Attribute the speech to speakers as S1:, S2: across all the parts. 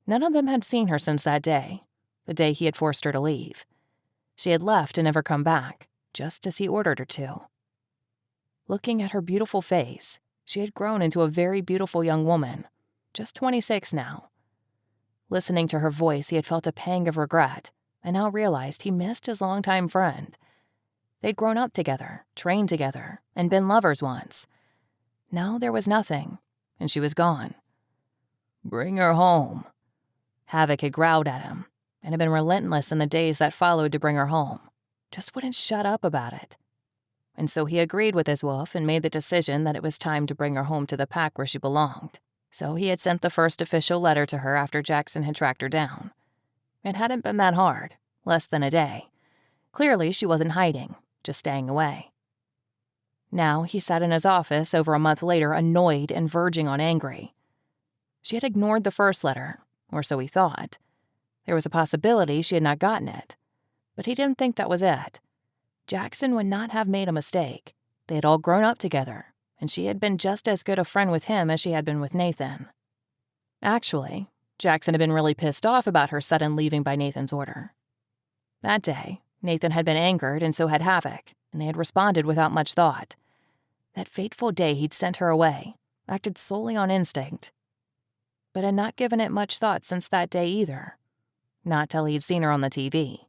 S1: None of them had seen her since that day, the day he had forced her to leave. She had left and never come back, just as he ordered her to. Looking at her beautiful face, she had grown into a very beautiful young woman, just 26 now. Listening to her voice, he had felt a pang of regret, and now realized he missed his longtime friend. They'd grown up together, trained together, and been lovers once. Now there was nothing, and she was gone. "Bring her home." Havoc had growled at him, and had been relentless in the days that followed to bring her home. Just wouldn't shut up about it. And so he agreed with his wolf and made the decision that it was time to bring her home to the pack where she belonged. So he had sent the first official letter to her after Jackson had tracked her down. It hadn't been that hard, less than a day. Clearly, she wasn't hiding, just staying away. Now he sat in his office over a month later, annoyed and verging on angry. She had ignored the first letter, or so he thought. There was a possibility she had not gotten it, but he didn't think that was it. Jackson would not have made a mistake. They had all grown up together, and she had been just as good a friend with him as she had been with Nathan. Actually, Jackson had been really pissed off about her sudden leaving by Nathan's order. That day, Nathan had been angered, and so had Havoc, and they had responded without much thought. That fateful day he'd sent her away, acted solely on instinct, but had not given it much thought since that day either. Not till he'd seen her on the TV.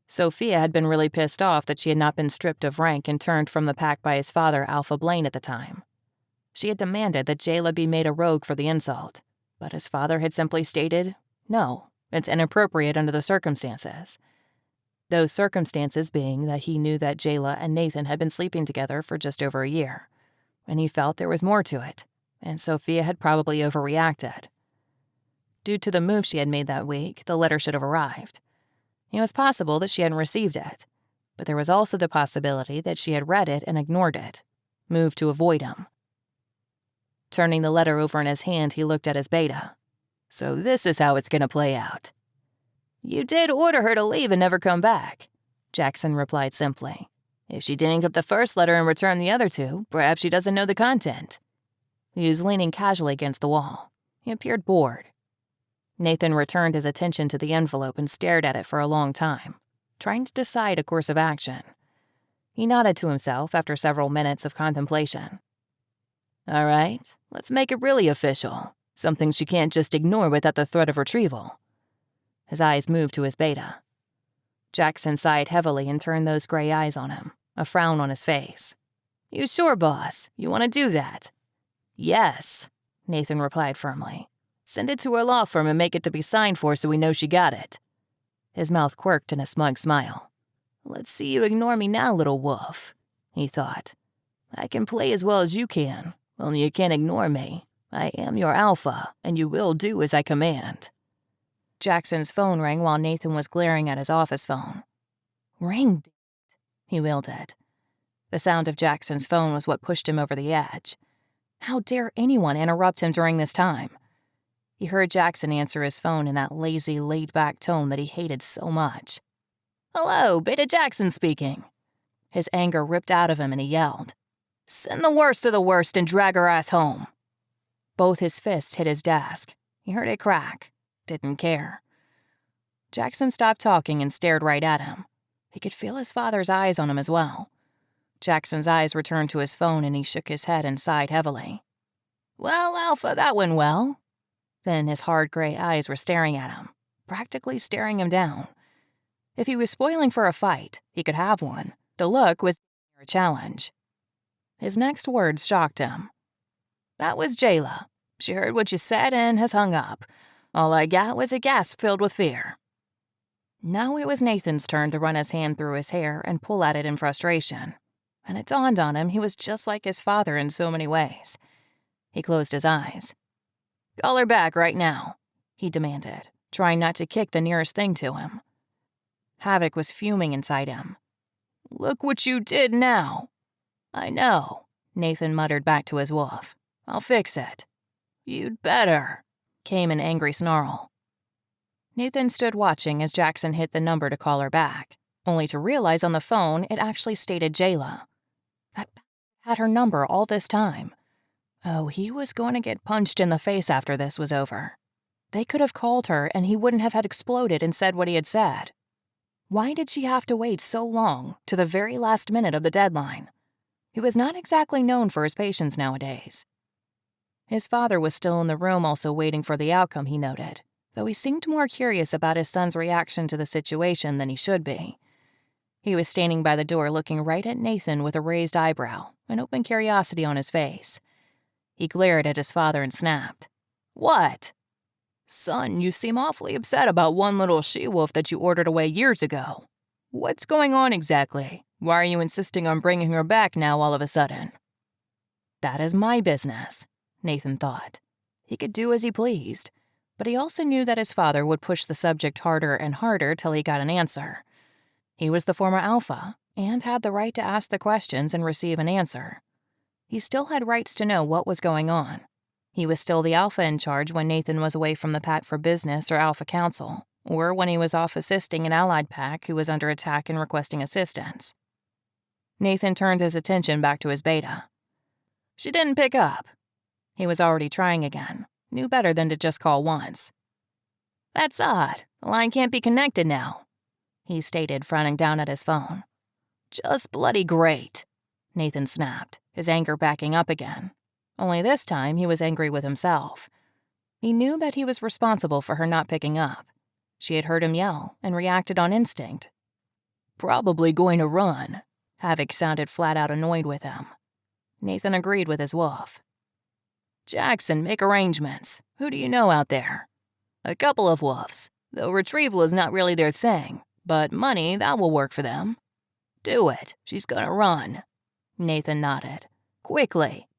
S1: Sophia had been really pissed off that she had not been stripped of rank and turned from the pack by his father, Alpha Blaine, at the time. She had demanded that Jayla be made a rogue for the insult, but his father had simply stated, "No, it's inappropriate under the circumstances." Those circumstances being that he knew that Jayla and Nathan had been sleeping together for just over a year, and he felt there was more to it, and Sophia had probably overreacted. Due to the move she had made that week, the letter should have arrived. It was possible that she hadn't received it, but there was also the possibility that she had read it and ignored it, moved to avoid him. Turning the letter over in his hand, he looked at his beta. "So this is how it's going to play out." "You did order her to leave and never come back," Jackson replied simply. "If she didn't get the first letter and return the other two, perhaps she doesn't know the content." He was leaning casually against the wall. He appeared bored. Nathan returned his attention to the envelope and stared at it for a long time, trying to decide a course of action. He nodded to himself after several minutes of contemplation. "All right, let's make it really official. Something she can't just ignore without the threat of retrieval." His eyes moved to his beta. Jackson sighed heavily and turned those gray eyes on him, a frown on his face. "You sure, boss? You want to do that?" "Yes," Nathan replied firmly. "Send it to her law firm and make it to be signed for so we know she got it." His mouth quirked in a smug smile. "Let's see you ignore me now, little wolf," he thought. "I can play as well as you can, only you can't ignore me. I am your alpha, and you will do as I command." Jackson's phone rang while Nathan was glaring at his office phone. "Ring," he willed it. The sound of Jackson's phone was what pushed him over the edge. How dare anyone interrupt him during this time? He heard Jackson answer his phone in that lazy, laid-back tone that he hated so much. "Hello, Beta Jackson speaking." His anger ripped out of him and he yelled, "Send the worst of the worst and drag her ass home." Both his fists hit his desk. He heard it crack. Didn't care. Jackson stopped talking and stared right at him. He could feel his father's eyes on him as well. Jackson's eyes returned to his phone and he shook his head and sighed heavily. "Well, Alpha, that went well." Then his hard gray eyes were staring at him, practically staring him down. If he was spoiling for a fight, he could have one. The look was a challenge. His next words shocked him. "That was Jayla. She heard what you said and has hung up. All I got was a gasp filled with fear." Now it was Nathan's turn to run his hand through his hair and pull at it in frustration. And it dawned on him he was just like his father in so many ways. He closed his eyes. "Call her back right now," he demanded, trying not to kick the nearest thing to him. Havoc was fuming inside him. "Look what you did now." "I know," Nathan muttered back to his wolf. "I'll fix it." "You'd better," came an angry snarl. Nathan stood watching as Jackson hit the number to call her back, only to realize on the phone it actually stated Jayla. That had her number all this time. Oh, he was going to get punched in the face after this was over. They could have called her and he wouldn't have had exploded and said what he had said. Why did she have to wait so long, to the very last minute of the deadline? He was not exactly known for his patience nowadays. His father was still in the room, also waiting for the outcome, he noted, though he seemed more curious about his son's reaction to the situation than he should be. He was standing by the door looking right at Nathan with a raised eyebrow and open curiosity on his face. He glared at his father and snapped. "What?" "Son, you seem awfully upset about one little she-wolf that you ordered away years ago. What's going on exactly? Why are you insisting on bringing her back now all of a sudden?" That is my business, Nathan thought. He could do as he pleased, but he also knew that his father would push the subject harder and harder till he got an answer. He was the former alpha and had the right to ask the questions and receive an answer. He still had rights to know what was going on. He was still the alpha in charge when Nathan was away from the pack for business or alpha council, or when he was off assisting an allied pack who was under attack and requesting assistance. Nathan turned his attention back to his beta. She didn't pick up. He was already trying again, knew better than to just call once. "That's odd. The line can't be connected now," he stated, frowning down at his phone. "Just bloody great," Nathan snapped, his anger backing up again. Only this time he was angry with himself. He knew that he was responsible for her not picking up. She had heard him yell and reacted on instinct. "Probably going to run." Havoc sounded flat out annoyed with him. Nathan agreed with his wolf. "Jackson, make arrangements. Who do you know out there?" "A couple of wolves, though retrieval is not really their thing, but money, that will work for them." "Do it. She's gonna run." Nathan nodded. "Quickly.